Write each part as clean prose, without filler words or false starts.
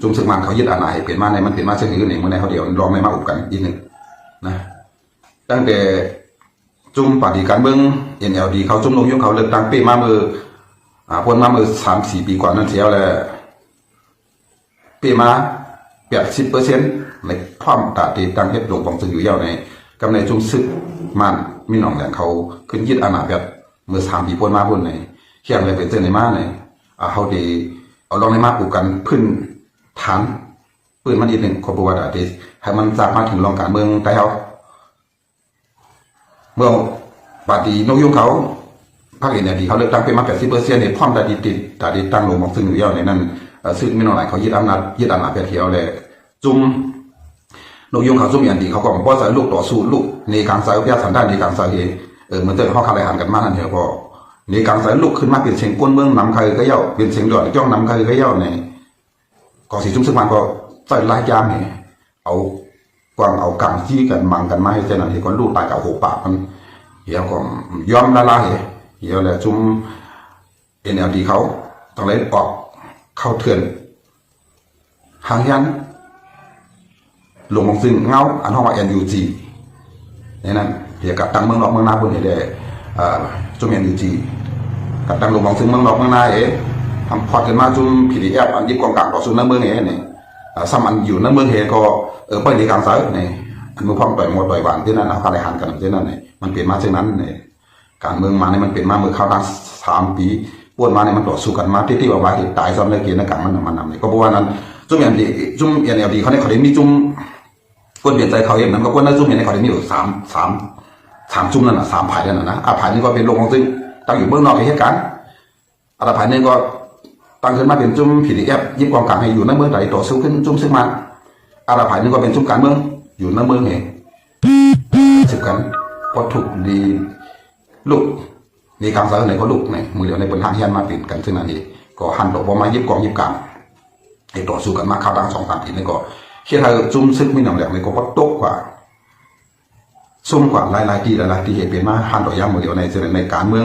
จุ่มศึกมันเขายึดอาณาให้เปลี่ยนมาในมันเปลี่ยนมาเช่นอื่นเองเมื่อในเขาเดียวรอไม่มาอุบกันอีกหนึ่งนะตั้งแต่จุ่มปฏิการเบื้อง NLD เขาจุ่มลงยุ่งเขาเลือกตั้งปีมาเมื่อพ้นมาเมื่อ3-4 ปีก่อนนั่นเสียแล้วปีมา80%ในความตาตีตั้งเฮ็ดหลวงของจึงอยู่ยาวในกำในจุ่มศึกมันมีหนองแหลงเขาขึ้นยึดอาณาแบบเมื่อ3 ปีพ้นมาพ้นในเขียงเลยเป็นเส้นในมาในเขาดีเอาลองในมาอุบกันพื้นฐานปืนมันอีกหนึ่งขบวนการที่ให้มันสามารถถึงรองการเมืองได้เขาเมื่อปฏินกยุงเขาภาคเอกเนี่ยดีเขาเลือกตั้งเป็นมา80%เนี่ยพร้อมแต่ติดตั้งลงของซึ่งอยู่ยาวในนั้นซึ่งไม่น้อยเขายึดอำนาจเพียงเลยจุ่มนกยุงเขาจุ่มอย่างดีเขาก็บอกว่าใส่ลูกต่อสู้ลูกในการใส่พิจารณาในการใส่เหมือนเดิมเขาขายหันกันมากนั่นเองพอในการใส่ลูกขึ้นมาเป็นเชียงก้นเมืองนำใครก็เย่าเป็นเชียงหลอดจ้องนำใครก็เย่าในกองสีจุ่มซึ่งมันก็ใส่ลายยามเนี่ยเอากวางเอากังจี้กันมังกันมาให้เจ้าหน้าที่ก็ลูกตายกับ6 ปากมันเหี้ยก็ยอมละลายเหี้ยเลยจุ่ม NLD เขาต้องเลยออกเข้าเถื่อนหางยันหลวงมงซึ่งเงาอันห้องว่า NUG นี่นั่นเหี้ยกับตั้งเมืองนอกเมืองนาบนเนี่ยได้จุ่ม NUG กับตั้งหลวงมงซึ่งเมืองนอกเมืองนาทำพอดกันมาจุ่ม PDF อันยิบกองกลางต่อสู้ในเมืองเนี่ยซ้ำอันอยู่ในเมืองก็เปิ้ลในการใส่เนี่ยอันมือพร้อมต่อยมวยต่อยหวานที่นั่นเอาการแข่งขันกันที่นั่นเนี่ยมันเปลี่ยนมาเช่นนั้นเนี่ยการเมืองมาเนี่ยมันเปลี่ยนมาเมื่อเข้าตั้ง3 ปีป้วนมาเนี่ยมันต่อสู้กันมาที่ว่าเหตุตายซ้ำในเกียรติการมันนำเนี่ยก็เพราะว่านั้นจุ่มNLDเขาเนี่ยเขาได้มีจุ่มก้นเปลี่ยนใจเขาเองนั้นก็ก้นได้จุ่มเนี่ยเขาได้มีอยู่3จุ่มนั่นน่ะ3 ผายนั่นน่ะนะผายนึงก็เป็นโลกของซึ่งตั้งอยู่เบื้องนอกในเหตุการณ์ผายนึงก็ตั้งขึ้นมาเป็นจุ่ม PDF ยิบกองกลางให้อยู่ในเมืองใดต่อสู้ขึ้นจุ่มซึ่งมันผายนึงก็เป็นจุ่มการเมืองอยู่ในเมืองเองสึกกันพอถูกดีลูกในการสร้างในก็ลูกในมือเดียวในบนทางเฮียนมาปิดกันซึ่งนั่นเองก็หันตกพอมายิบกองยิบกลางให้ต่อสู้กันมาเข้าดัง2-3 ทีนี่ก็เขียนให้จุ่มซึกมีหนังแหลมในก็พอตกกว่าซุ่มกว่าหลายๆที่เหตุเป็นมาหันต่อยามมือเดียวในการเมือ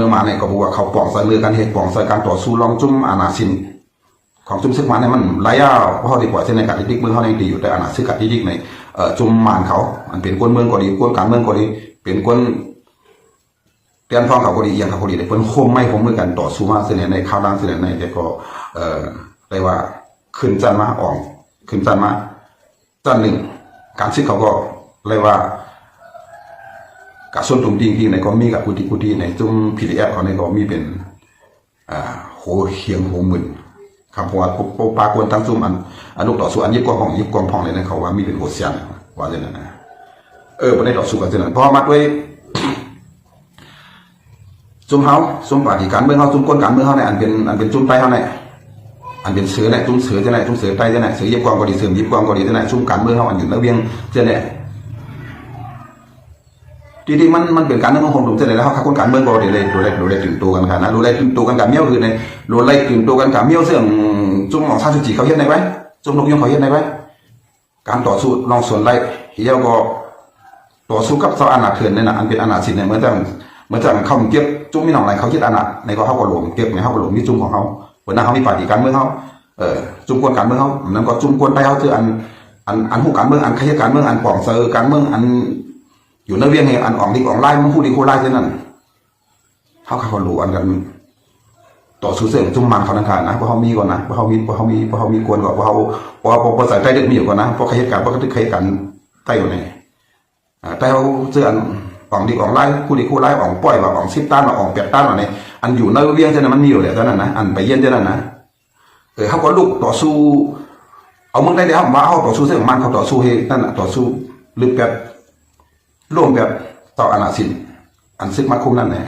งมาในก็บอกว่าเขาปองใส่มือกันเหตุปองใส่การต่อสู้ลองจุ่มอาณาสินของจุ่มซึกมาเนี่ยมันระยะเพราะเขาดีกว่าเช่นในการที่ดิกเมืองเขาในดีอยู่แต่อาณาซึกการที่ดิกในจุ่มมานเขามันเป็นก้นเมืองก็ดีก้นการเมืองก็ดีเป็นก้นเตียนทองเขาก็ดีอย่างเขาก็ดีแต่เพิ่นคมไม่คมมือกันต่อสู้มาเสนอในข่าวดังเสนอในแต่ก็เรียกว่าขึ้นจันมาอ่องขึ้นจันมาจันหนึ่งการซึกเขาก็เรียกว่ากับส่วนตรงจริงๆในก็มีกับกุฏิในจุ่ม PDF เขาในก็มีเป็นโหเฮียงโหหมื่นคำพูดว่าปากวนทั้งจุ่มอันลูกต่อสู้อันยิบกองพองเลยนะเขาว่ามีเป็นโหเสียนว่าอย่างนั้นนะไม่ได้ต่อสู้กันเช่นนั้นเพราะมัดไว้จุ่มเฮาจุ่มปฏิการเมืองเฮาจุ่มก้นการเมืองเฮาเนี่ยอันเป็นจุ่มไตเฮาเนี่ยอันเป็นเสือเนี่ยจุ่มเสือเจ้าเนี่ยจุ่มเสือไตเจ้าเนี่ยเสือยิบกองก็ดีเสือยิบกองก็ดีเจ้าเนี่ยจุ่มการเมืองเฮาอันอยู่ระเบียงเจ้าเนี่ยจริงๆมันเป็นการเมืองของผมเจ้าเนี่ยแล้วเขาคนการเมืองก็ดีเลยดูแลตื่นตัวกันนะดูแลตื่นตัวกันกับเมี่ยวคือในดูแลตื่นตัวกันกับเมี่ยวเสื่องจุ่มของชาติจีเขาเฮ็ดได้ไหมจุ่มนกยุงเขาเฮ็ดได้ไหมการต่อสู้ลองส่วนไรเฮียก็ต่อสู้กับเจ้าอาณาเถื่อนเนี่ยนะอันเป็นอาณาสินเนี่ยเหมือนจะเขาเก็บจุ่มมีหนองไรเขายึดอาณาในก็เขาก็หลวงเก็บในเขาก็หลวงมีจุ่มของเขาวันนั้นเขามีปฏิการเมืองเขาจุ่มกวนการเมืองเขานั่นก็จุ่มกวนไปเขาคืออันหูการเมืองอันขยายการเมืองอันป่องเซอร์การเมืองอันอยู่ในเวียงไงอันอ่องดีอ่องไล่มันพูดดีโคไล่เช่นนั้นเขาหลวงกันต่อสู้เสียงจุ่มมันเขานั่นค่ะนะเพราะเขามีก่อนนะเพราะเขามีกวนก่อนเพราะเขาใส่ใต้เด็กมีอยู่ก่อนนะเพราะขยายการเพราะเขาขยายการใต้อยู่ในแต่เขาเสื้ออ่องดีอ่องไล่พูดดีโคไล่อ่องป้อยว่าอ่อง10 ตันอ่อง8 ตันอะไรอันอยู่ในเวียงเช่นนั้นมันมีอยู่แหละเท่านั้นนะอันไปเย็นเช่นนั้นนะเขาก็ลุกต่อสู้เอาเมืองได้เดี๋ยวเขามาเขาต่อสู้เสียงมันเขาต่อสู้ให้นั่นต่อสู้ลึกแบบร่วมแบบต่ออาณาสินอันซึกมาคุ้มนั่นแหละ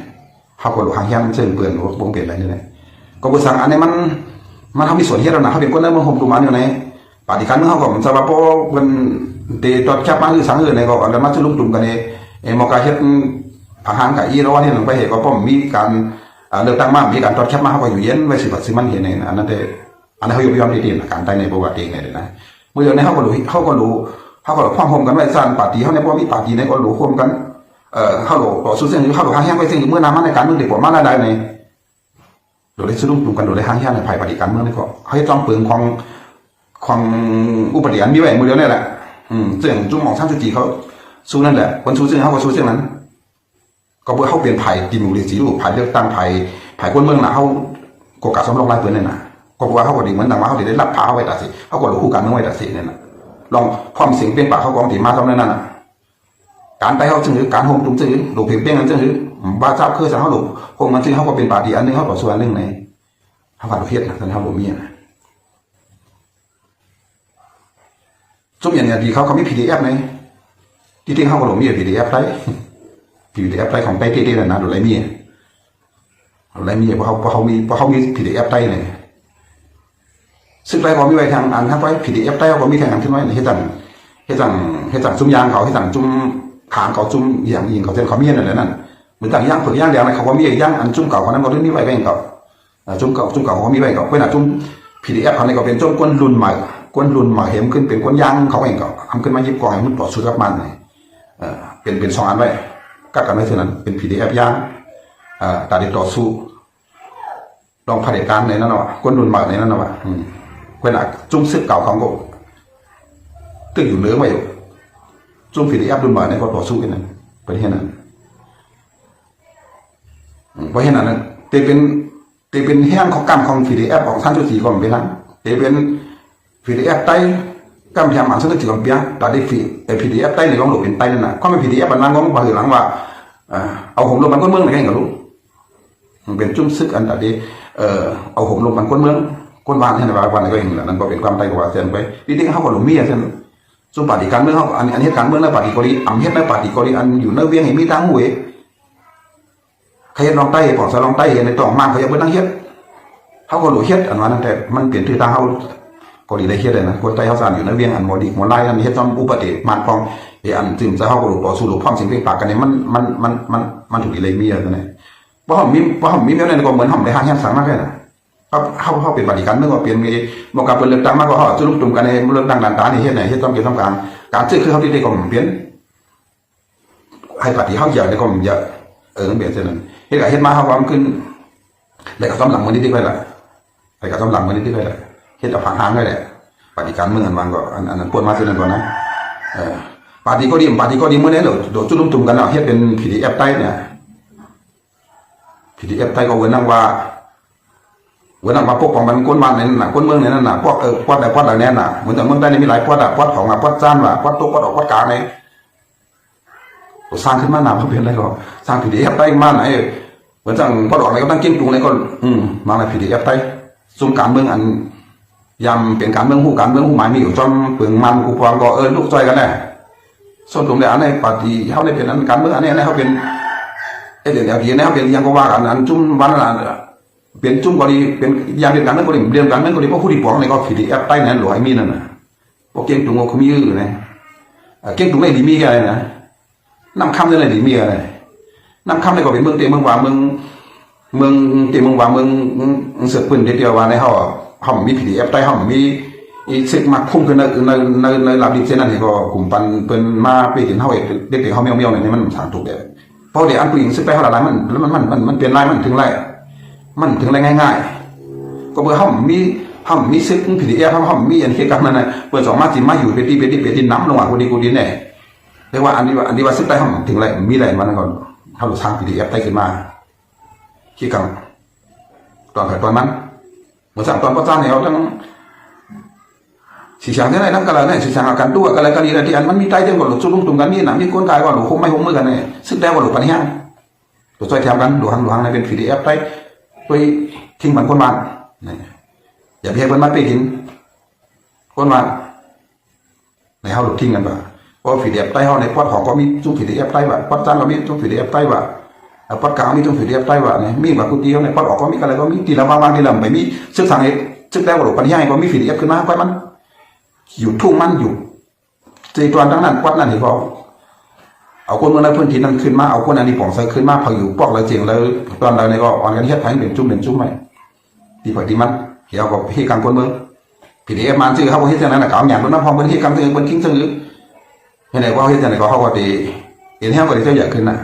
เขาก็หลวงหางยันเชิงเปลือนวงเปลี่ยนอะไรนี่แหละก็บริษัทอันนี้มันทำมีส่วนเฮียแล้วนะเขาเป็นคนได้เมืองโฮมตูมันอยู่ในปฏิการเมืองเขาก็มันสบายเพราะมันเตะตอดแคบมาคือสังเกตในก็อันนั้นมาชุลุ่มตุ่มกันในมอกาเฮ็ดผังหางกับอีร้อนที่หนึ่งไปเห็นก็เพราะมีการเลือกตั้งมากมีการตอดแคบมาเขาก็อยู่เย็นไว้สิบัดสิมันเห็นในอันนั้นเขาอยู่ยอมดีๆการได้ในประวัติเองเนี่ยนะเมื่อในเขาก็รู้ความโฮมกันไว้สร้างปาร์ตี้เขาในพวกมีปาร์ตี้ในก็รู้โฮมกันเขาหลต่อสู้เส้นเขาหลหางแห้งไปเส้นเมื่อนามันในการเมืองเด็กกว่ามันได้ใน โดยได้ซื้อรุ่งตุ่มกันโดยได้ห้างแค่ในภายปฏิการเมืองนี่ก็ให้จอมเปลืองของอุปเดียนมีไว้มือเดียวนี่แหละเสื่องจุ่มมองท่านจุจีเขาสู้นั่นแหละคนสู้ซึ่งเขาก็สู้ซึ่งนั้นก็เพื่อเขาเปลี่ยนไผ่ตีมูลีสีลูกไผ่เลือกตั้งไผ่คนเมืองน่ะเขากกาสำรองรายเปลือนนี่นะก็เพราะว่าเขาก็ดีเหมือนต่างว่าเขาได้รับพาไว้ตัดสิเขาก็รู้คู่กันไม่ไว้ตัดสิเนี่ยนะลองความเสียงเป็นปากเขากองตีมาเท่านั้นน่ะการไปเขาจึงหรือการโฮมตุ้มจึงหรือหลบเพียงเป้งนั้นจึงหรือบ้าเจ้าคือสั่งเขาหลบโฮมมันจึงเขาก็เป็นปาดีอันนึงเขาต่อส่วนนึงในเขาขาดเฮ็ดนะตอนเขาหลบเมียนะจุ่มอย่างเนี้ยดีเขามี PDF ในที่ทิ้งเขาก็หลบมี PDF ได้ PDF ได้ของไต้ที่นั่นนะหลบไรมีอะไรมีเพราะเขามี PDF ใต้เนี่ยซึ่งไรก็มีไว้ทางอันทั้งไป PDF ใต้ก็มีทางอันขึ้นไว้ให้สั่งจุ่มยางเขาให้สั่งจุ่มขางเขาจุ่มอย่างยิงเขาเส้นเขาเมียนอะไรนั่นเหมือนต่างย่างฝึกย่างเดียวนะเขาก็มีย่างอันจุ่มเก่าเขานั้นก็ที่มีไว้แบ่งเขาจุ่มเก่าเขามีไว้เขาเป็นจุ่ม PDF เขาเนี่ยก็เป็นจุ่มก้นรุ่นใหม่เห็นขึ้นเป็นก้นย่างเขาเองก็ทำขึ้นมายิบกองให้มันต่อสู้กับมันเป็น2 อันไว้กัดกันไว้เท่านั้นเป็น PDF ย่างตาดีต่อสู้ลองเผด็จการในนั้นน่ะก้นรุ่นใหม่ในนั้นน่ะเวลาจุ่มซึกเก่าของก็ตึกอยู่เหลือไว้อยู่จุ่มPDFรุ่นใหม่ในก็ต่อสู้กันนั่นเป็นแค่นั้นเพราะฉะนั้นแต่เป็นแห้งของกรรมของ PDF ของท่านจุสีก่อนเป็นนั้นแต่เป็น PDF ใต้กรรมพยายามอ่านซึ่งก็ถือว่าเปียตาดีPDF ใต้ในของหลบเป็นใต้นั่นน่ะก็ไม่ PDF มันนั่งก็มาถึงหลังว่าเอาผมลงมันก้นเมืองไหนกันกับลูกมันเป็นจุ่มซึกอันดีเอาผมลงมันก้นเมืองก้นวานให้ในวันไหนก็เองแหละนั่นก็เป็นความไต่กว่าเส้นไปดิเด็กเขาก็หลงเมียเส้นส่วนปฏิการเมืองเขาอันเหตุการณ์เมืองในปฏิกรีอันเหตุในปฏิกรีอันอยู่ในเวียงเห็นมีทางหวยใครลองไต่ปอกสลองไต่ในตองมากเขาจะเป็นนั่งเฮ็ดเขาก็หลงเฮ็ดอันว่านั่นแต่มันเปลี่ยนทื่อทางเขาก็ดีได้เฮ็ดเลยนะคนไต่เขาสานอยู่ในเวียงอันโมดีโมไล่อันเฮ็ดจอมอุปเดชมันฟองอันจึงจะเขาก็หลงต่อสู้หลงพร้อมสิ่งเป็นปากกันเนี่ยมันถูกดีเลยเมียกันเนี่ยว่าผมมีเมียเนี่ยก็เหมือนผมได้ห้างแห่งสังมากเลยนะเขาเป็นปฏิการเมื่อว่าเปลี่ยนมีบอกการเป็นเลือกตั้งมากกว่าเขาจะลุกตุ่มกันในเลือกตั้งด่านตานี่เฮ็ดไหนเฮ็ดต้องเกี่ยวกับการซื้อคือเขาที่ได้ก็เปลี่ยนให้ปฏิเขาเยอะในก็เยอะเปลี่ยนเส้นนั้นเฮ็ดกับเฮ็ดมาเขาความขึ้นเลยกับซ้อมหลังมันนิดๆไปละเลยกับซ้อมหลังมันนิดๆไปละเฮ็ดกับผังหางได้แหละปฏิการเมื่ออันวันก็อันนั้นปวดมาเส้นนั้นก่อนนะปฏิก็ดีเมื่อนี้เราโดดจุ่มตุ่มกันเนาะเฮ็ดเป็น PDF ใต้เนี่ยPDF ใต้ก็เว้นนั่งว่าพวกของมันก้นบ้านในนั้นน่ะก้นเมืองในนั้นน่ะพวกพวกอะไรแน่น่ะเหมือนแต่เมืองใต้นี่มีหลายพวกพวกของพวกจ้านว่ะพวกตุ๊กพวกออกพวกกลางเนี่ยสร้างขึ้นมาหนาเขาเปลี่ยนอะไรก็สร้าง PDF ใต้มาไหนเหมือนสั่งพวกออกอะไรก็ตั้งกิ้งปรุงอะไรก็มาใน PDF ใต้ซุ่มการเมืองอันยำเป็นการเมืองผู้หมายมีอยู่จอมเปลืองมันกูพองก็ลูกจอยกันแน่ส่วนตรงนี้อันในปฏิเขาในเป็นอันการเมืองอันนี้เขาเป็นเดี๋ยวนี้เขาเป็นยังก็ว่ากันอันจุ่มวันนั้นเป็นจุ่มก็ดีเป็นยังเป็นการเมืองก็ดีเรียนการเมืองก็ดีเพราะผู้ที่ปองในก็ PDF ใต้นั้นหลวงมีนั่นน่ะพวกเก่งตุงเขามีอยู่นะเก่งตุงในดีมีอะไรนะน้ำคำในดีมีอะไรน้ำคำในก็เป็นเมืองเตะเมืองว่าเมืองเตะเมืองว่าเมืองเสือปืนเดียวว่าในเขามี PDF ใต้เขามีสึกมาคุ้มขึ้นในระดับดิบเส้นนั้นก็กลุ่มปันเป็นมาไปเห็นเขาเด็กเขาเมียวเนี่ยมันสารถูกเด็ดเพราะเด็กอันผู้หญิงสึกไปเขาหลายมันเปลี่ยนลายมันถึงไรง่ายๆก็เมื่อเขามีซึก PDF เขามีอันเกี่ยวกับนั้นนะเปิด2 มาสิมาอยู่เป็นที่น้ำลงอ่ะกูดีแน่เรียกว่าอันนี้ว่าซึกไปเขาถึงไรมีอะไรมันก่อนเขาสร้าง PDF ได้ขึ้นมาขี้กังตอนมันเหมือนสั่งตอนพระเจ้าเนี่ยเขาต้องสีช้างที่ไหนนั่งกันเลยเนี่ยสีช้างกันตัวกันอะไรกันดีอะไรที่อันมันมีใต้เรื่องก่อนหลุดจุ่มตุ่มกันนี่หนังที่ก้นกายก่อนหลุดคงไม่คงมือกันเนี่ยซึ่งได้ก่อนหลุดปันแห้งหลุดซอยแถวกันหลุดหางในเป็น PDF ใต้ไปทิ้งมันคนบ้านอย่าเพียงมันมาไปทิ้งคนบ้านในเขาหลุดทิ้งกันป่ะเพราะ PDF ใต้เขาในพอดของก็มีจุ่ม PDF ใต้ว่ะพอดจ้างก็มีจุ่ม PDF ใต้ว่ะพอดกลางมีจุ่ม PDF ใต้ว่ะเนี่ยมีแบบกุฏิเขาในพอดออกก็มีอะไรก็มีทีละบางทีละไม่มีซึ่งทางนี้ซึ่งได้ก่อนหลุดปันแห้งก็มี PDF ขึ้นมาไปมันอยู่ทุ่งมันอยู่ใจตัวทั้งนั้นวัดนั่นที่เขาเอาคนเมืองในพื้นที่นั้นขึ้นมาเอาคนอันนี้ป่องใส่ขึ้นมาพออยู่ปอกแล้วเจียงแล้วตอนเราในก็อ่อนกันเฮ็ดไทยเป็นจุ่มไหมที่พอที่มันเกี่ยวกับที่กลางคนเมืองPDFมันซื้อเขาเฮ็ดอย่างนั้นน่ะเขาอย่างนั้นพอเป็นที่กลางตัวเองเป็นทิ้งซื้อเห็นไหนว่าเฮ็ดอย่างนั้นก็เขาก็ดีเห็นแห้งก็ดีเจ้าใหญ่ขึ้นน่ะ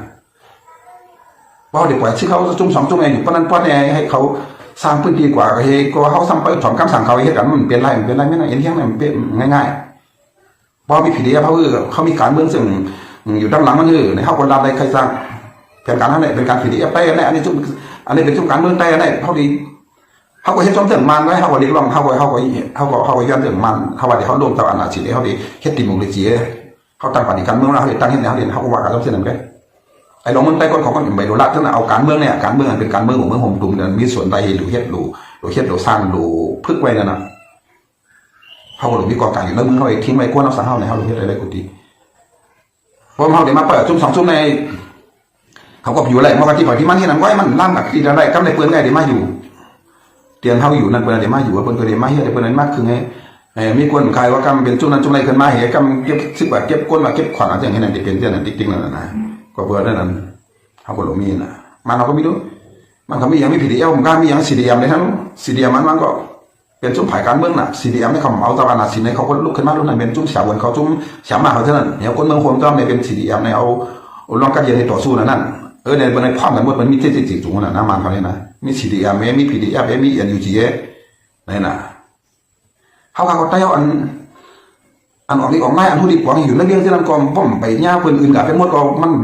ว่าเด็กปล่อยชื่อเขาจุ่ม2 จุ่มอยู่ป้อนนั้นป้อนให้เขา สร้างพื้นที่กว่าก็เฮก็เขาซ้ำไปถอนคำสั่งเขาเฮ็ดกันมันเป็นไรไม่น่าเอ็นเที่ยงมันเป็นง่ายๆพอมีผีเดียเขามีการเมืองซึ่งอยู่ด้านหลังมันในเขาคนรับอะไรใครสร้างแผนการนั้นเป็นการผีเดียไปอันนี้เป็นช่วงการเมืองไปอันนี้เขาดีเขาก็เฮ็ดจอมเถื่อนมันไว้เขาก็เรียกร้องเขาก็ย้อนเถื่อนมันเขาว่าเดี๋ยวเขาลงต่ออนาคตเขาดีเฮ็ดติมุกเลยจีเขาตั้งปฏิการเมืองแล้วเขาตั้งเฮ็ดเขาเรียนเขาก็ว่ากันจอมเถื่อนกันไอ้ลงมันไปก่อนของมันไปดูรัดทั้งนั้นเอาการเมืองเนี่ยการเมืองเป็นการเมืองของเมืองห่มตุ่มเนี่ยมีส่วนใดหรือเฮ็ดหรือสร้างหรือพึกไว้นั่นน่ะเขาก็หลุดมีกองกลางอยู่แล้วมึงเขาทิ้งไว้กวนเอาสังเขาในเขาหลุดเฮ็ดอะไรกูดีพอเขาเดี๋ยวมาเปิดจุ่มสองจุ่มในเขาก็อยู่อะไรเมื่อวันที่ปล่อยที่มันที่นั่นไว้มันล่ำกับที่อะไรกำในเปลือนไงเดี๋ยวมาอยู่เตียนเขาอยู่นั่นเปลือนเดี๋ยวมาอยู่เปลือนเดี๋ยวมาเฮ็ดเปลือนนั้นมากคือไงมีคนใครว่ากำเป็นจุ่มนั้นจุ่มไรขึ้นมาเหี้ยกำเก็บซึกว่าเก็บก้นว่าเก็บขวัญอะไรอย่างเงี้ยนั่นเดี๋ยวเป็นเจ้านั่นติ๊กนั่นนะก็เปลือนนั่นเขาก็หลงมีนะมันเราก็ไม่รู้มันเขามียังไม่ผิดเอวมันก็มียังสีเดียมเลยทั้งสีเดียมมันก็เป็นจุ่มผายการเมืองน่ะสีเดียมในคำเอาตะวันนาสีในเขาก็ลุกขึ้นมาลุกนั่นเป็นจุ่มฉาบนเขาจุ่มฉามาเขาเท่านั้นเนี่ยคนเมืองควงจ้อมในเป็นสีเดียมในเอาลองกันเย็นในต่อสู้นั่นในบนในความกันหมดมันมีเทศจิตสูงน่ะน้ำมันเขาเนี่ยนะมีสีเดียมมีพีดีเอฟมีเอ็นยูจีเอนี่น่ะเขาเขาได้เอาอันออกนี่ออกง่ายอันทุดิบหวังอยู่นั่นเรื่องที่นั่นก็ผมไปย่าคนอื่นกับเป็นมดก็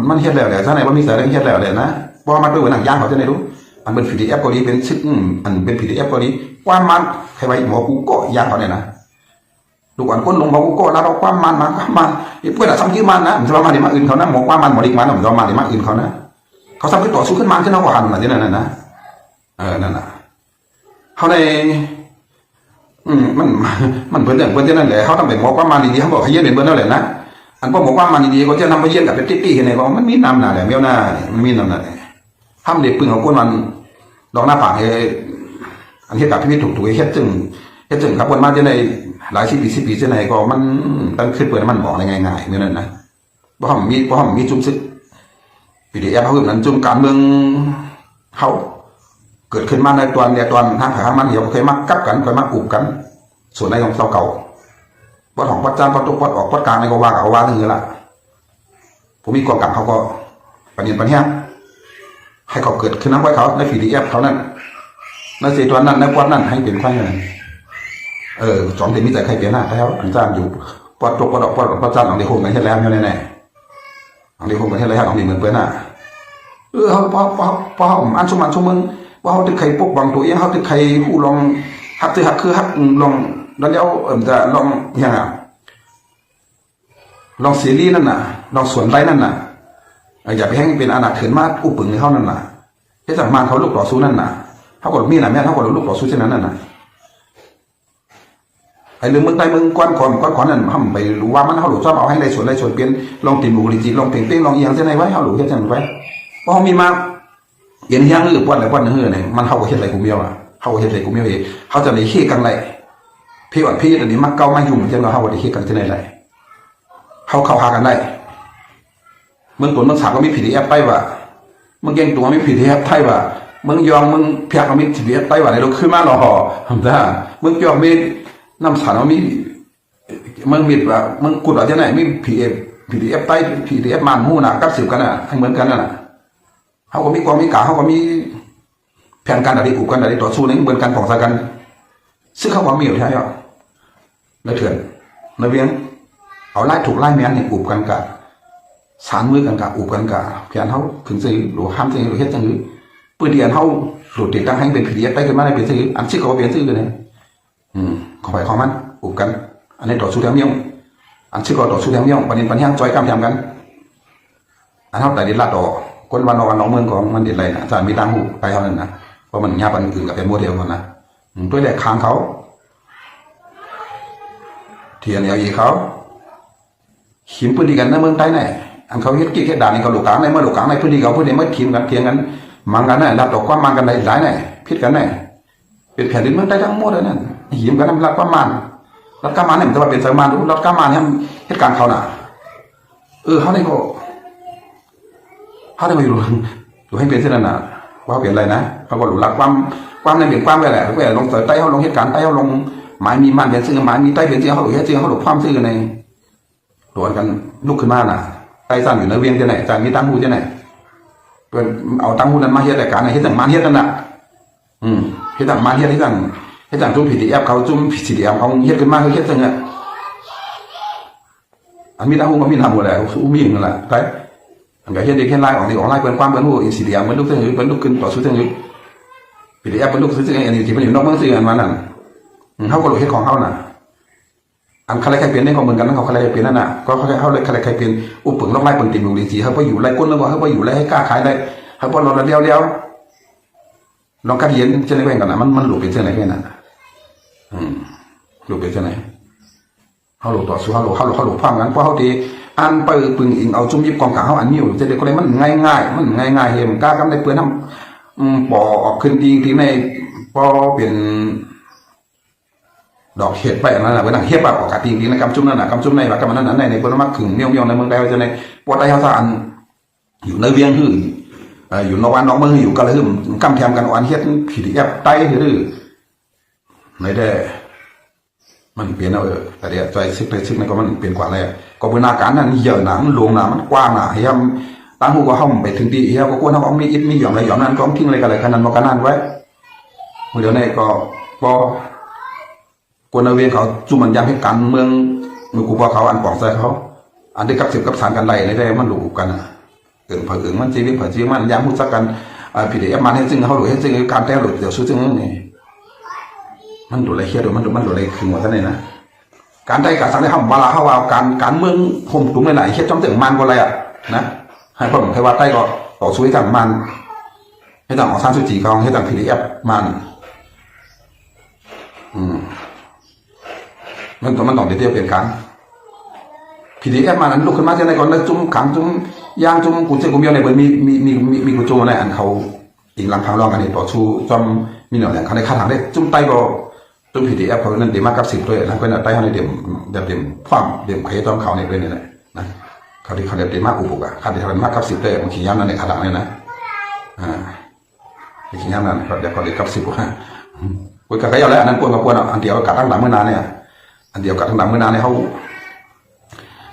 มันเฮ็ดแล้วแหละซะไหนว่ามีสายเรื่องเฮ็ดแล้วแหละนะเพราะมันเป็นหนังย่างเขาจะไหนรู้อันเป็น PDF เกาหลีเป็นชึกอันเป็น PDF เกาหลีความมันใครไปหมอกูก็ย่างเขาเนี่ยนะลูกอันคนลงหมอกูก็แล้วเราความมันเพื่อนซ้ำที่มันนะมันจะมาในมาอื่นเขานะหมอความมันหมอดิกมันมันจะมาในมาอื่นเขานะเขาซ้ำที่ต่อสู้ขึ้นมันขึ้นเอาหันอะไรที่นั่นนะนั่นน่ะเขาในมันเพื่อนอย่างเพื่อนที่นั่นแหละเขาทำแบบหมอความมันดีๆเขาบอกให้เยี่ยมเป็นเพื่อนนั่นแหละนะอันพวกหมอความมันดีๆก็จะนำไปเยี่ยมกับเป็นตี้ๆกันเลยก็มันมีน้ำหนาแหละเมียวหน้ามันมีน้ำหนาห้ามเด็กพึ่งเอาก้นมันดอกหน้าผากให้อันที่กับพี่ถูกเฮ็ดจึงครับคนมาจะในหลายสิบปีจะไหนก็มันตั้งขึ้นเปิดมันบอกในง่ายๆเมื่อนั้นนะเพราะมีจุ่มซึกปีเดียเขาคือนั้นจุ่มการเมืองเขาเกิดขึ้นมาในตอนทางขามันเหี่ยวเคยมากักกันเคยมาอุบกันส่วนในของเก่าวัดของวัดจานวัดตุกวัดออกวัดกลางในก็ว่าเอาว่าทั้งนี้ละผมมีกองกับเขาก็ปัญญาปัญญาให้เขาเกิดขึ้นน้ำไว้เขาในPDFเขานั่นในเศษตัวนั้นในวัดนั้นให้เป็นใครเลยสอนเด็กมิจฉาใครเปลี่ยนหน้าแล้วอันจ้างอยู่วัดตุกวัดออกวัดจานหลังเดียวคงกันแค่แล้วไม่แน่หลังเดียวคงกันแค่แล้วหลังเดียวเหมือนเปลี่ยนหน้าเขาพออันสมันสมึงว่าเขาตึกใครปกบังตัวเองเขาตึกใครผู้ลองหักคือหักลองแล้วจะลองยังไงลองเสรีนั่นน่ะลองสวนไรนั่นน่ะอย่าไปให้เป็นอนาถเขินมากอุปึงในเขานั่นน่ะที่สามานเขาลูกต่อสู้นั่นน่ะเขากดมีน่ะแม่เขากดลูกต่อสู้เช่นนั้นน่ะไอ้เรื่องมึงใต้มึงก้อนนั่นทำไปรู้ว่ามันเขาหลุดชอบเอาให้ในส่วนเปลี่ยนลองตีบุกลิจิลองเพ่งลองเอียงเส้นไหนไว้เขาหลุดเช่นนั้นไว้เพราะเขามีมาเย็นเฮียงหรือป้อนอะไรป้อนเฮือเนี่ยมันเขาก็เฮ็ดอะไรกูเมียวอ่ะเขาก็เฮ็ดอะไรกูเมียวเองเขาจะในขี้กังไรพี่อ่อนพี่ตอนนี้มักเก้าไม่ยุ่งเช่นเราเขาก็ได้ขี้กังเช่นไรเขาหากันได้มึงตัวมึงสามก็มี PDF ไปว่ะมึงเก่งตัวมี PDF ไทยว่ะมึงยองมึงเพียกก็มี PDF ไต้ว่ะในเราขึ้นมาหล่อทำได้มึงยองมีน้ำสารมีมึงมีว่ามึงกุดอะไรไหนมี PDF ไต้ PDF มันหู้น่ะกับสืบกันน่ะให้เหมือนกันน่ะเขาก็มีความมีกาเขาก็มีแผนการอะไรกูกันอะไรต่อสู้ในเหมือนกันของสากันซึ่งเขาความมีอยู่ใช่ไหมในเถื่อนในเวียงเอาไล่ถูกไล่แมนเนี่ยอุบกันกับสารมือกันกับอุบกันกับเพียนเขาถึงซื้อหรือห้ามซื้อหรือเฮ็ดจังหรือปืนเดียนเขาหลุดติดตั้งให้เป็นผีเดียไปขึ้นมาได้เป็นซื้ออันชื่อเขาเป็นซื้อกันเนี่ยของไปของมันอุบกันอันนี้ต่อสู้แถวเมียงอันชื่อก็ต่อสู้แถวเมียงปัญญาจอยกำยำกันอันเท่าแต่ดิลาต่อคนวันน้องเมืองของมันเด็ดไรนะอาจารย์มีตังหูไปเท่านั้นนะเพราะมันยาปันอื่นกับเป็นโมเดลกันนะด้วยแหลกค้างเขาเทียนเอาอีเขาหิมพื้นที่กันในเมืองใต้ไหนอันเขาเฮ็ดกิ๊กเฮ็ดด่านนี่เขาหลุกกลางในเมื่อหลุกกลางในพื้นที่เขาพื้นที่ไม่ทีมกันเทียงกันมังกันนะรับดอกความมังกันในหลายไหนพิษกันไหนเป็นแผ่นดินเมืองใต้ทั้งหมดเลยนั่นหิมกันรับความมันรับความมันเนี่ยมันจะว่าเป็นสมานรู้รับความมันเนี่ยเหตุการณ์เขาน่ะเขาได้ก็เขาได้มาอยู่ให้เป็นเช่นนั้นน่ะว่าเปลี่ยนอะไรนะเขาก็หลุดรับความในเปลี่ยนความไปแหละไปลงใต้เขาลงเหตุการณ์ใต้เขาลงหมายมีมันเป็นซื่อหมายมีใต้เป็นซื่อเขาหลุดเหตุซื่อเขาหลุดความซื่อในโดนกันลุกขึ้นมาน่ะใต้สั่นอยู่ในเวียงที่ไหนจานมีตั้งหูที่ไหนเป็นเอาตั้งหูนั้นมาเฮ็ดรายการในเฮ็ดต่างมาเฮ็ดนั่นน่ะ เฮ็ดต่างมาเฮ็ดต่างจุ่ม PDF เขาจุ่ม CDM เขาเฮ็ดขึ้นมาคือเฮ็ดจังอ่ะอันมีดาหูมันมีทำหมดแล้วมีนั่นแหละไปอันก็เฮ็ดได้แค่ไลน์ออกนี่ออกไลน์เปิ้นความเปิ้นฮู้ CDM มันลุกจังเปิ้นลุกขึ้นต่อสู้จังPDF เปิ้นลุกซื้อจังอันนี้ที่มันอยู่นอกเมืองซื้ออันมานั่นเฮาก็รู้เฮ็ดของเฮาน่ะอันใครใครเปลี่ยนในของเหมือนกันนั่นเขาใครเปลี่ยนนั่นน่ะก็เขาเลยใครใครเปลี่ยนอุปเปิงลอกไล่เปิงติ่มอยู่ดีสิเขาไปอยู่ไล่ก้นแล้วก็เขาไปอยู่ไล่ให้กล้าขายได้เขาพอเราเดียวลองกัดเย็นเช่นไรกันนะมันหลุดเป็นเช่นไรกันน่ะหลุดเป็นเช่นไรเขาหลุดต่อสู้เขาหลุดพร้อมกันเพราะเขาดีอันไปปึงอิงเอาจุ่มยิบกองขาเขาอันนี้อยู่จะเด็กคนไรมันง่ายเห็นกล้ากำได้เปลือนทำปอออกขึ้นทีในปอเป็นดอกเห็ดไปอันนั้นแหละเป็นหนังเห็ดแบบออกกาตีในกำจุ่มนั่นแหละกำจุ่มในแบบกำนั้นในคนมากขึงเมี่ยวในเมืองใดจะในปอดได้เขาสานอยู่ในเวียงหื้ออยู่นอกบ้านนอกเมืองอยู่กันเลยหื้อกำแทมกันอันเห็ดPDFไต้หื้อในได้มันเปลี่ยนเอาแต่เดี๋ยวใจซึกในก็มันเปลี่ยนกว่าเลยก็เป็นอาการนั้นเยอะหนามันหลวงหนามันกว้างหนาเฮียมตั้งหัวก็ห้องไปถึงดีเฮียก็กวนทำเอามีอิดมีหย่อมอะไรหย่อมนั้นก็ทิ้งอะไรกันเลยขนาดมากันนั่นไว้เดี๋ยวนี้ก็กวนเอาเวียงเขาจุ่มมันยังให้การเมืองมือกูพอเขาอันปองใส่เขาอันที่กับสารกันไรในได้มันหลูกันมันจีวิเผยจีมันย้ำพูดสักกันPDF มันให้ซึ่งเขาหลุดให้ซึ่งการแท้หลุดเดี๋ยวสู้ซึ่งนี่มันหลุดอะไรเฮียมันหลุดอะไรคือหมดทั้งนี้นะการได้การสังได้ห้องเวลาเขาว่าการเมืองผมตุ้มในไหนเฮียจ้องถึงมันก็อะไรอ่ะนะให้ผมเคยว่าใต้ก็ต่อสู้ให้ต่างมันให้ต่างออกสร้างสุจิเขาให้ต่าง PDF มันมันต้องเดี๋ยวเปลี่ยนกัน PDF มานั้นลุกขึ้นมาจะในก่อนแล้วจุ่มขังจุ่มย่างจุ่มกูเจ้ากูเมียวในเบอร์มีกูโจในอันเขาอีกหลังทางรองกันนี่ต่อสู้จอมมีหน่อยอย่างเขาในคาถางได้จุ่มไตก็จุ่ม PDF เขานั่นเดี๋ยวมากับ10ด้วยนะก็นั่นไตเขาในเดี๋ยวความเดี๋ยวเขาต้องเขาในเรื่องนี้แหละนะเขาที่เขาเดี๋ยวมาอุปกรณ์เขาที่เขามากับ10ด้วยมันขี้ย้ำนั่นในคาถางนี่นะขี้ย้ำนั่นเดี๋ยวเขาเดี๋ยวกับ10ฮะกูก็เอาแล้วอันนั้นกวนอันเดียวกัดทั้งหลังเมื่อนานเนี่ยอันเดียวกัดทั้งหลังเมื่อนานเนี่ยเขา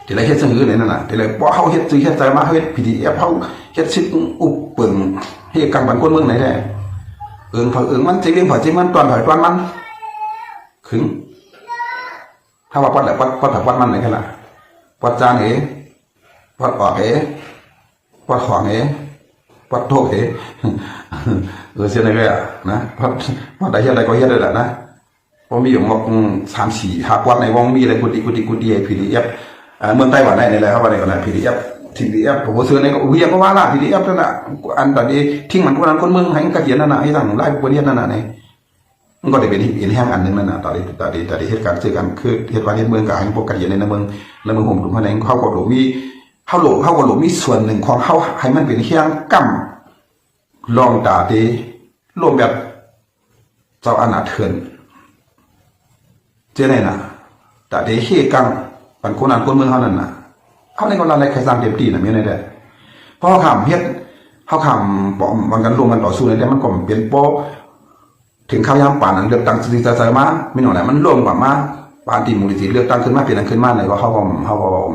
ที่ไรเฮ็ดซื้อเนี่ยนั่นน่ะที่ไรเพราะเขาเฮ็ดซื้อเฮ็ดใจมาเฮ็ด PDF เขาเฮ็ดซิดอุปเปิงเฮ็ดกังบันก้นเมืองไหนได้มันจริงมันตอนมันขึงถ้าว่าปัดแหละปัดมันไหนกันล่ะปัดจานปัดออกปัดของปัดโทษเสียในเลยอ่ะนะปัดได้เฮ็ดอะไรก็เฮ็ดได้แหละนะเพราะมีอยู่งบ3-4 หักวัดในวงมีอะไรกุฏิPDFเมืองไต้หวันในอะไรเข้าไปในก่อนนะ PDF ผมซื้อในก็เวียก็ว่าละ PDF นั่นน่ะอันตอนนี้ทิ้งมันคนนั้นคนเมืองให้กระเทียนนั่นน่ะให้สั่งไล่คนเดียนนั่นน่ะนี่มันก็ได้เป็นอีกแห่งอันนึงนั่นน่ะตอนนี้เหตุการณ์ซื้อกันคือเหตุการณ์เมืองกับให้พวกกระเทียนในเมืองห่มถุงภายในเขาก็หลมีเขาก็หลมีส่วนหนึ่งของเขาให้มันเป็นแห่งกั้มลองตาดีรวมแบบเจ้าอนาถเถื่อนเจ้าไหนน่ะแต่เดี๋ยวเฮกังปันคนนั้นคนเมืองเขานั่นน่ะเขาในคนอะไรใครสร้างเต็มที่น่ะมีอะไรได้เพราะเขาขำเฮ็ดเขาขำบอกมันกันรวมกันต่อสู้ในแต่มันก็เป็นโปถึงข้าวยามป่านนั้นเลือกตั้งสิใจมาไม่หน่อยแหละมันรวมกว่ามาปานตีมูลนิธิเลือกตั้งขึ้นมาเปลี่ยนขึ้นมาไหนว่าเขาก็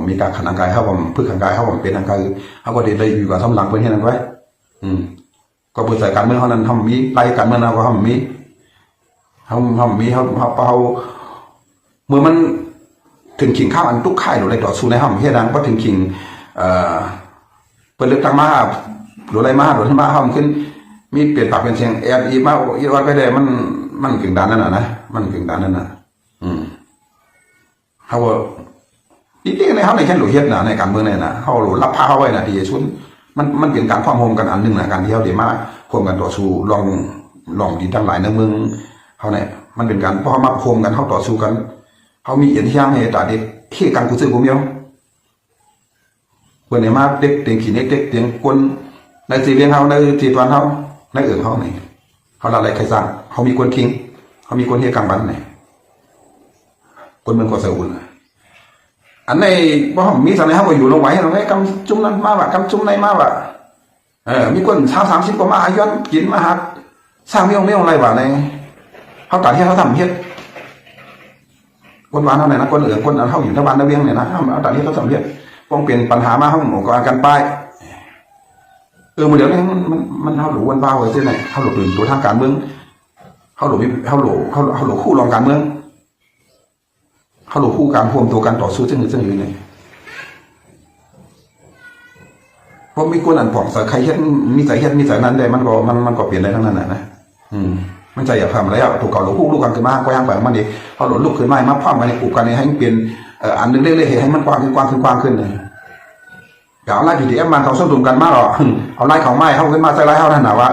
มีการขันทางกายเขาก็พึ่งขันกายเขาก็เป็นทางกายเขาก็ได้อยู่กับสำหลังเพื่อนที่นั่นไว้ก็เปิดสายการเมืองเขานั้นเขามีไล่การเมืองเราก็เขามีเขาเมื่อมันถึงขิงข้าวอันตุกไข่หรืออะไรต่อสู้ในห้องเฮียดังก็ถึงขิงเปิดเลือกตั้งมาหรืออะไรมาหรือที่มาห้องขึ้นมีเปลี่ยนปากเป็นเสียงอีมาอีว่าก็ได้มันกึ่งดันนั่นนะมันกึ่งดันนั่นเขาว่าอีกในเขาในแค่หลุดเฮ็ดนะในการเมืองเนี่ยนะเขาหลุดรับผ้าเข้าไว้นะที่ชุนมันเป็นการความโฮมกันอันหนึ่งนะการที่เขาเดี๋ยวมาโฮมกันต่อสู้ลองดีทั้งหลายในเมืองเขาเนี่ยมันเป็นการพอมาโฮมกันเขาต่อสู้กันเขามีเอียนที่ย่างให้ตาเด็กเขี่ยกันกูซื้อกูเมียวคนไหนมาเด็กเตียงขี้เด็กเตียงคนในสีเลี้ยงเขาในจีตวันเขาในเขาไหนเขาอะไรใครสร้างเขามีคนทิ้งเขามีคนเฮียกังบันไหนคนเมืองกอดเสอุ่นอันในบ่ห้องมีสังในเขาก็อยู่ลงไว้ลงไว้กำจุ่มนั้นมาว่ะกำจุ่มในมาว่ะมีคน30 กว่ามาอาย้อนกินมาหักสร้างไม่องอะไรว่ะในเขาตัดให้เขาทำเฮ็ดคนบ้านเท่าไหร่นะคนคนเท่าอยู่ที่บ้านตะเวียงเนี่ยนะเอาตัดให้เขาทำเฮ็ดป้องเปลี่ยนปัญหามาห้ององค์การกันป้ายมือเดี๋ยวนี้มันเท่าหลูวันบ้าไว้ที่ไหนเท่าหลูตื่นตัวทางการเมือง เขาหลงคู่รองการเมืองเขาหลงคู่การพวมตัวการต่อสู้ซึ่งอื่นเนี่ยเพราะมีคนอันผ่องใครเฮ็ดมีใจเฮ็ดมีใจนั้นได้มันก็เปลี่ยนได้ทั้งนั้นนะมันใจอย่าทำอะไรถูกเก่าหลงคู่ลูกกันขึ้นมาก็ย่างไปมันดีเขาหลงลูกขึ้นมามาพร้อมกันในปลูกกันให้เปลี่ยนอันนึงเรื่อยๆให้มันกว้างขึ้นเลยอย่าเอาไล่ผีที่มาเขาส้นตุ่มกันมากหรอเอาไล่เขาไม้เขาขึ้นมาใจไล่เขาท่านหนาว่า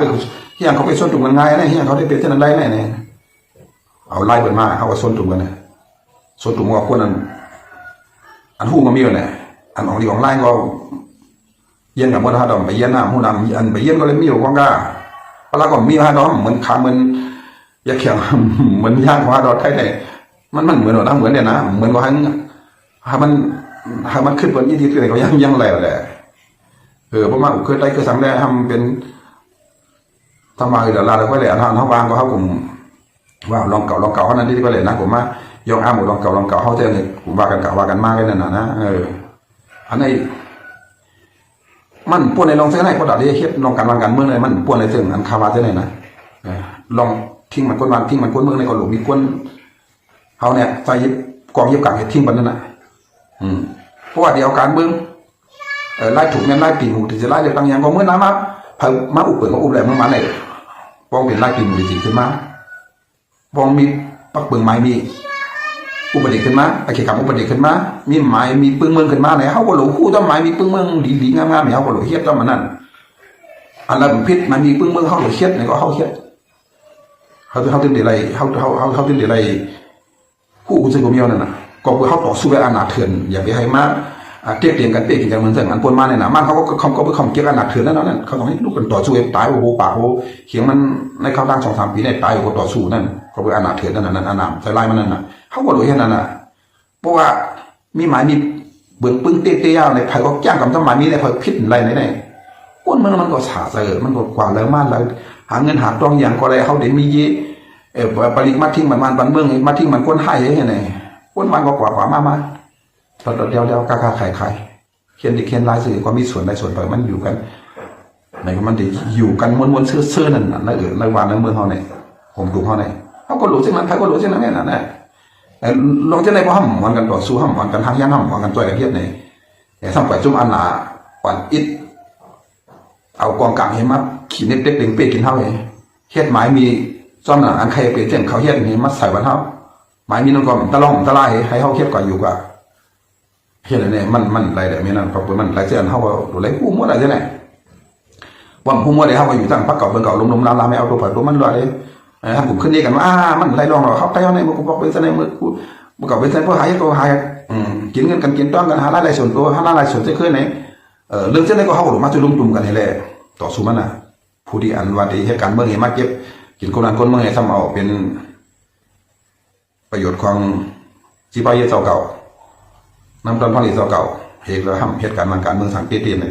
เฮียเขาไปส้นตุ่มกันง่ายนะเฮียเขาได้เปลี่ยนเช่นนั้นได้แน่เอาไล่เป็นมาเขาก็ส้นตุ่มกันนะส้นตุ่มกับคนนั้นอันหูก็มีอยู่เนี่ยอันของดีของไล่ก็เย็นกับมันฮะดอมไปเย็นหน้าหูดำอันไปเย็นก็เลยมีอยู่ก้องก้าเพราะแล้วก็มีฮะดอมเหมือนขาเหมือนยาเขียงเหมือนย่างของฮะดอมไทยเนี่ยมันเหมือนหรอนะเหมือนเนี่ยนะเหมือนก็ให้มันขึ้นบนยี่ดีอะไรก็ยังแหล่เพราะว่าเคยได้เคยสั่งได้ทำเป็นทำมาเดี๋ยวลาเราก็เลยทำวางก็เขากลุ่มว่าลองเก่าเขานั้นที่ก็เลยนะผมว่ายองอ้าหมดลองเก่าเขาเท่านี้ผมว่ากันมากเลยนะอันนี้มันป่วนในลองเส้นไหนก็ได้เฮ็ดลองการวางกันเมืองเลยมันป่วนในเรื่องอันคาวาเส้นไหนนะลองทิ้งมันก้นวันทิ้งมันก้นเมืองในก็หลุมมีก้นเขาเนี่ยใจยิบกองยิบกังเห็ดทิ้งมันนั่นนะเพราะว่าเดี๋ยวการเมืองไล่ถูกเนี่ยไล่ปีหูที่จะไล่เรื่องต่างอย่างก็เมื่อนั้นมาอุปเปิดก็อุปแหลมเมื่อมันเลยปองเป็นไล่ปีหูจริงขึ้นมาปองมีปักเปิงไม้มีอุปเดชขึ้นมาไอ้เกี่ยวกับอุปเดชขึ้นมามีไม้มีปึ้งเมืองขึ้นมาไหนเขาก็หลงคู่ต้นไม้มีปึ้งเมืองดีๆงามๆเนี่ยเขาก็หลงเฮี้ยต้นมันนั่นอันนั้นพิษมันมีปึ้งเมืองเขาหลงเฮี้ยเนี่ยก็เขาเฮี้ยเขาตื่นเดี๋ยวไรเขาตื่นเดี๋ยวไรคู่คุณซื้อกูมีเอานั่นน่ะก็เพื่อเขาต่อสู้กับอนาถเถื่อนอย่าไปให้มาเทียบเทียงกันเป๊ะกินกันเหมือนเสื่อมอันปนมาเนี่ยนะมันเขาก็ไปคอมเกี่ยวกับอนาถเถื่อนนั่นเขาต้องให้ลูกกันต่อสู้ตายโอ้โหปากโอ้เขียงมันในเข้าตั้ง2-3 ปีเนี่ยตายโอ้โหต่อสู้นั่นก็เป็นอนาถเถื่อนนั่นอนาถใส่ลายมันนั่นน่ะเขาก็รู้แค่นั้นน่ะเพราะว่ามีหมายมีเบื้องปึ้งเตี้ยๆในไผ่ก็จ้างกับต้นไม้มีในไผ่พิษอะไรไหนก้นมันก็ฉาเสือมันก็กว่าแล้วมันแล้วหาเงินหาตรงอย่างก็อะไรเขาเดี๋ยวมียี่ปริมาทิ้งมันเมืองมาทิ้งมันก้นให้ยังไงก้นมันก็กว่ามาเดียวกาขายเขียนลายสื่อก็มีส่วนใดส่วนไปมันอยู่กันในมันดีอยู่กันม้วนเสื้อนั่นนั่นในวันในเมืองเขาเนี่ยผมดูเขาเนี่ยเขาก็รู้เช่นนั้นใครก็รู้เช่นนั้นนั่นแหละลองเช่นไรก็ห้ามวันกันต่อสู้ห้ามวันกันทางยันห้ามวันกันตัวกันเทียบเนี่ยทำไปจุ่มอันหนาปั่นอิดเอากองกลางเห็นมั้ยขีดเน็ตเด็กเด้งเป๊ะกินเท่าไหร่เฮ็ดไม้มีซ้อมหนังอันใครเปลี่ยนเช่นเขาเฮ็ดนี่มัดใส่วันเท่าไม้มีนั่นก็ตะล่อมตะไลให้เขาเฮ็ดก่อนอยู่กับเฮ็ดอะไรเนี่ยมันอะไรแต่ไม่นั่นเพราะมันหลายเส้นเขาก็ดูเลยผู้มั่วอะไรใช่ไหมว่าผู้มั่วเดี๋ยวเขาก็อยู่ตั้งพักเก่าเป็นเก่าลมลาไม่เอาตัวผ่านตัวมันรอเลยถ้าผมขึ้นนี่กันว่ามันไรลองเราเขาไปเอาในมือกูบอกเป็นเส้นในมือกูเมื่อก่อนเป็นเส้นพวกหายตัวหายกินเงินกันกินต้อนกันหาอะไรส่วนตัวหาอะไรส่วนจะขึ้นไหนเรื่องเส้นในก็เขาหลงมาจุ่มตุ่มกันนี่แหละต่อสู้มันนะผู้ที่อันว่าที่เหตุการณ์เมืองเห็นมาเก็บกินคนนั้นคนเมืองเห็นทำเอาเป็นประโยชน์ของจีบายเจ้าเก่าน้ำตาลผลิตเจ้าเก่าเหตุแล้วทำเหตุการณ์การเมืองสังเกตเตียนเนี่ย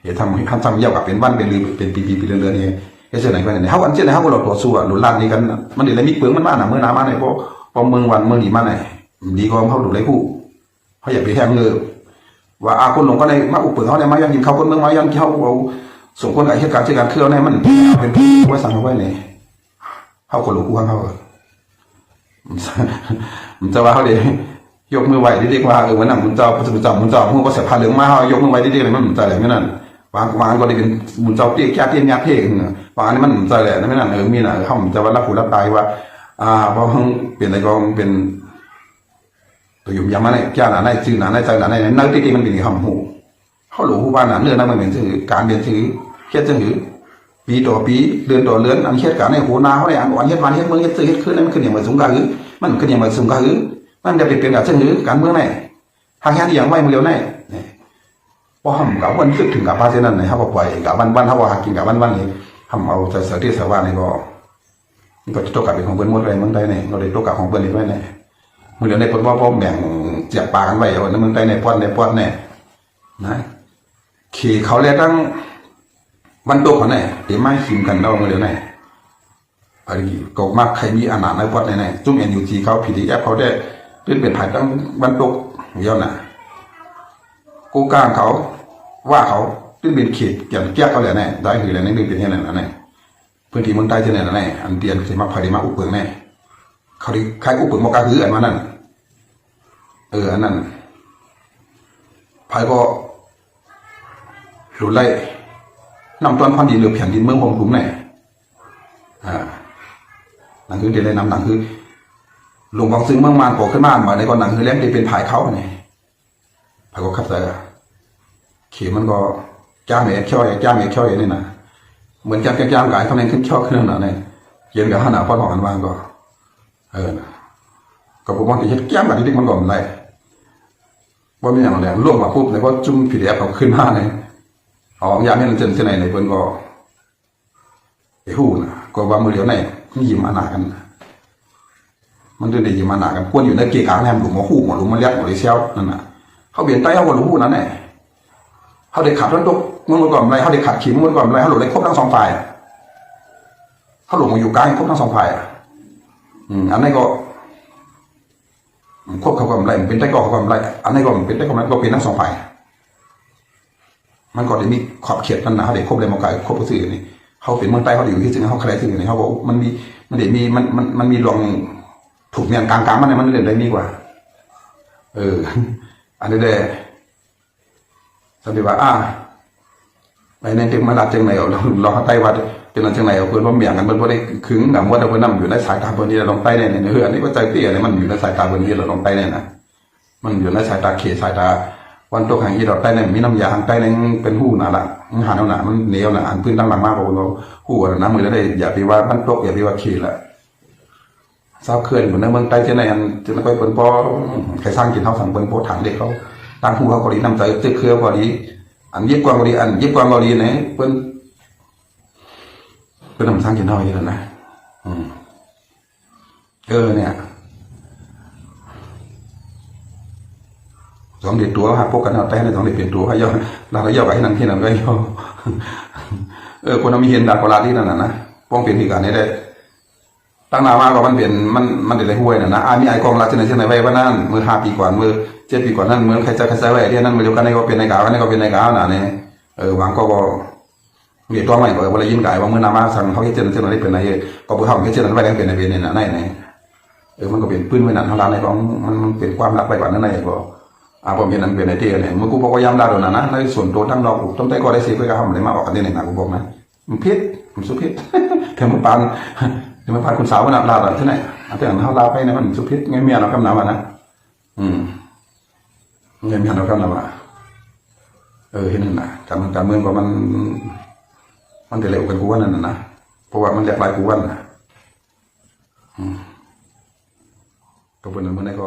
เหตุทำเยี่ยวกับเป็นวันเป็นปีเดือนนี่เช่นไหนก็เนี่ยเขาอันเช่นไหนเขาก็เราต่อสู้หลุดลั่นนี่กันมันดีเลยมีเปลืองมันมากนะเมื่อนามาเนี่ยพอเมืองวันเมืองดีมาเนี่ยดีกว่าเขาดูเลยผู้เขาอย่าไปแทงเลยว่าคนหลงก็ในมาอุปเปิดเขาเนี่ยมายังกินเขาคนเมืองมายังกินเขาเอาส่งคนกับเหตุการณ์เช่นการเคลื่อนเนี่ยมันเป็นไว้สั่งเอาไว้เนี่ยเขาคนหลงกู้เขามันจะว่าเขาเดี๋ยวยกมือไหวดีๆว่าวันนั้นมันจะมึงก็เสียผ้าเหลืองมาเขายกมือไหวดีๆเลยมันจะอะไรไม่นั่นวางก็ได้เป็นมุนเจ้าเตี้ยแก่เตี้ยยักษ์เท่งวางนี่มันใจแหละนั่นไม่นั่นมีน่ะเขาจะว่ารับผู้รับตายว่าเพราะเขาเปลี่ยนอะไรก็เป็นตัวยุ่มยำมาในแก่หนาในจืดหนาในใจหนาในนั่งตีมันเป็นคำหูเขาหลูผู้บ้านหนาเนื้อนั่นมันเป็นชื่อการเรียนชื่อเฮ็ดชื่อปีต่อปีเดือนต่อเดือนอันเฮ็ดการในหัวนาเขาในอันวันเฮ็ดวันเฮ็ดเมืองเฮ็ดซื้อเฮ็ดขึ้นนั่นมันขึ้นอย่างมาสูงกะหือมันขึ้นอย่างมาสูงกะหือมันจะเปลี่ยนกับชื่อการเมืองไหนทางแค่นี้อย่างไม่มือเดียวไหนพอทำกับวันขึ้นถึงกับพาเซนันเนี่ยเขาบอกไปกับวันเขาว่ากินกับวันนี้ทำเอาเสือที่เสือว่านี่ก็จะตกกับเป็นของเบิ้ลมดอะไรเมืองใดเนี่ยเราได้ตกกับของเบิ้ลอีกไว้เนี่ยมือเดียวในพอแบ่งเจียบปากกันไว้เอาในเมืองใดในป้อนเนี่ยนะขี่เขาเรียกตั้งวันโตเขาเนี่ยเดี๋ยวไม่ขิมกันเรามือเดียวเนี่ยอะไรก็มากใครมีอานาในป้อนเนี่ยจุ่มNUGเขา PDF เขาได้เป็นผ่านตั้งวันโตเยอะน่ะกูกลางเขาว่าเขาตึ้งเป็นขีดเกี่ยวกับเขาเลยเนี่ยได้คืออะไรนั่นเป็นอย่างนั้นนะเนี่ย พื้นที่เมืองใต้ที่ไหนนั่นแหละอันเตียนสิมาพาดีมาอุปเปิงแน่เขาดิใครอุปเปิงมากระหืออันมานั่นอันนั้นภายก็หลุดไล่นำต้นพันธุ์ดินหรือแผ่นดินเมืองของกลุ่มไหนหนังคือเดี๋ยวเลยนำหนังคือหลวงบางซึ่งเมืองมานก่อขึ้นมาในก่อนหนังคือแรงที่เป็นผายเขาเนี่ยผายก็ขับใส่เขียมันก็จ้างเอกช่อยจ้างเอกช่อยนี่นะเหมือนจ้างกายเขาเนี่ยขึ้นช่อขึ้นหนาเนี่ยเย็นกับห้าหนาพอดอกกันวางก็ก็ผมว่าที่จะแก้มแบบที่มันก่อนไรว่ามีอย่างไรร่วมมาปุ๊บแล้วก็จุ่มผีแอบเอาขึ้นมาเนี่ยเอายาไม่ลันเจนเส้นไหนในเพิ่นก็ไอ้หู้นะก็ว่ามือเดียวไหนมันยิ้มอาณากันมันจะได้ยิ้มอาณากันควรอยู่ในเกี่ยกลางแรมหลุมมาหู้หมดหลุมมาเลี้ยงหมดเลยเชียวนั่นน่ะเขาเบียนใต้เขาก็รู้หู้นั้นแหละเขาได้ขัดต้นตกมันก่อนไรเขาได้ขัดขีมันก่อนไรเขาหลุดเลยครบทั้งสองฝ่ายเขาหลุดมาอยู่กลางครบทั้งสองฝ่ายอันนี้ก็ควบเขากับไรเป็นใต้ก็เขากับไรอันนี้ก็เป็นใต้ก็มันก็เป็นทั้งสองฝ่ายมันก็ได้มีขอบเขตนั่นนะเขาได้ควบเลยมาไกลควบผู้สื่อนี่เขาเป็นเมืองใต้เขาอยู่ที่ซึ่งเขาใครซึ่งนี่เขาบอกมันได้มีมันมีรองถูกเมียนกลางมันเนี่ยมันเล่นได้มีกว่าอันนี้ได้สันติว่าไปในเด็กมาลัดจังไหนเราเขาใต้วัดเป็นอะไรจังไหนเพื่อนว่าเมียงกันเพื่อนว่าได้ขึงกับว่าเราเพื่อนนั่งอยู่ในสายตาเพื่อนที่เราลงใต้เนี่ยอันนี้ก็ใจเตี้ยเนี่ยมันอยู่ในสายตาเพื่อนที่เราลงใต้เนี่ยนะมันอยู่ในสายตาเขตสายตาวันตกแห่งที่เราใต้เนี่ยมีน้ำยาทางใต้เนี่ยเป็นหู้หนาละมันหาหนามันเหนียวหนาอันพื้นตั้งหลังมากกว่าเราหู้อะไรนะมือแล้วได้อย่าไปว่ามันตกอย่าไปว่าเขตละทราบเคลื่อนเหมือนในเมืองใต้ที่ไหนอันจะไม่ค่อยเป็นพอใครสร้างกินเท่าสั่งเป็นพอถังเด็กเขาตั้งหูเขาก็ดีนำใจตึกเครือก็ดีอันยิบกวางก็ดีอันยิบกวางก็ดีเนี่ยเป็นนำสร้างกินเท่าอย่างนั้นนะเนี่ยสองเด็กตัวฮะพวกกันเอาแต่ในสองเด็กเปลี่ยนตัวให้ย่อเราก็ย่อไปให้นั่งที่นั่นก็ย่อคนเรามีเห็นดากลาที่นั่นนะป้องเปลี่ยนที่การนี้ได้ตั้งนานมากก็มันเปลี่ยนมันเด็ดเลยห้วยนะมีไอกองราชในไว้ว่านั่นมือ5 ปีก่อนมือ7 ปีก่อนนั่นเหมือนใครจะไว้ที่นั่นมือเดียวกันนี่ก็เป็นในกาวนี่ก็เป็นในกาวน่ะเนี่ยหวังก็เมียตัวใหม่ก็เวลายินกายว่ามือนามาสั่งเขาเช่นนั้นได้เป็นอะไรก็เพื่อทำเช่นนั้นไว้กันเป็นในเวรเนี่ยไหนมันก็เปลี่ยนปืนไว้นั่นทางร้านในของมันเปลี่ยนความรักไปกว่านั้นในก็ผมเห็นนั้นเป็นในเตี้ยเนี่ยมันกูบอกว่าย้ำได้แล้วนะในส่วนตัวทั้งเราต้องได้ก็ได้เสียไปกับเขาเลยมาออกกันที่ไหนนะกูบอกนะมันพิษมันสุพิษเทมันปานคุณสาวมันลาแบบที่ไหนแต่อย่างเขาลาไปเนี่ยมันสุพิษเงี้ยเมียเรากำน้ำนะเงี้ยเมียเรากำน้ำเห็นนั่นนะการเมืองก็มันจะเร็วกันกูว่านั่นนะเพราะว่ามันแหลกลายกูว่านะก็เป็นนั้นเมื่อไหร่ก็